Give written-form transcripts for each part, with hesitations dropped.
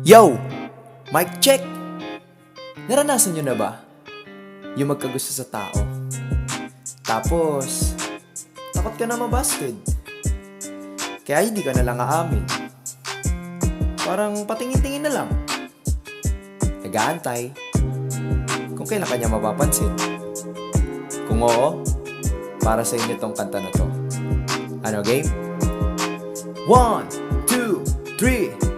Yo! Mic check! Naranasan nyo na ba yung magkagusto sa tao? Tapos, takot ka na mabasted. Kaya hindi ka na lang aamin. Parang patingin-tingin na lang. Nag-aantay kung kailan ka niya mapapansin. Kung oo, para sa inyo tong kanta na to. Ano, game? 1, 2, 3.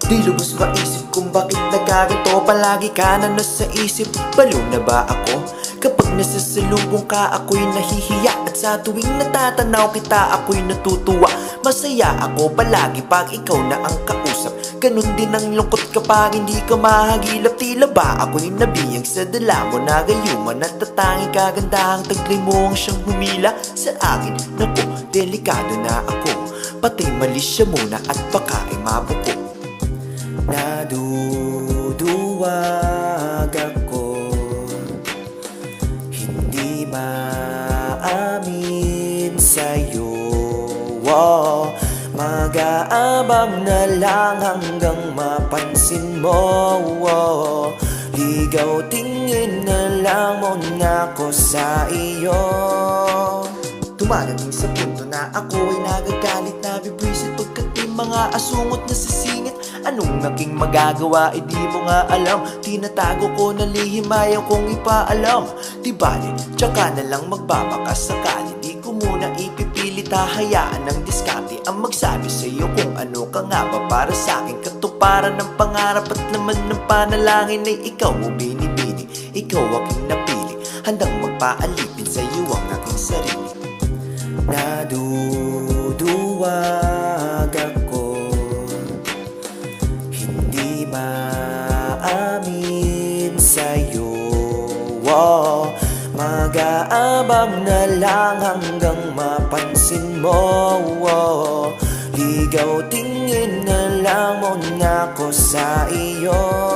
Di lubos maisip kung bakit nagkaganto. Palagi ka na nasa isip, balo na ba ako? Kapag nasasalubong ka, ako'y nahihiya. At sa tuwing natatanaw kita, ako'y natutuwa. Masaya ako palagi pag ikaw na ang kausap. Ganun din ang lungkot kapag hindi ka mahagilap. Tila ba ako'y nabiyang sa dala mo na gayuman. At tatanging kagandahang taglay mo ang siyang humila sa akin. Naku, delikado na ako. Patay malisya muna at baka ay mabuko. Naduduwag ako, hindi maamin sa'yo. Mag-aabang na lang hanggang mapansin mo. Ligaw tingin na lang muna ako sa iyo. Dumarating sa punto na ako ay nagagalit, nabibwisit pagkat may mga asungot na sisingit. Anong naging magagawa, di mo nga alam. Tinatago ko na lihim, ayaw kong ipaalam. Di bali, tsaka na lang magbabakas sakali. Di ko muna ipipilit, hahayaan ng diskarte ang magsabi sa'yo kung ano ka nga ba para sa'kin. Katuparan ng pangarap at naman ng panalangin ay ikaw o binibini. Ikaw aking napili, handang magpaalipin sa'yo ang aking sarili. Naduduwag ako, hindi maamin sa'yo. Mag-aabang na lang hanggang mapansin mo. Ligaw tingin na lang muna ako sa iyo.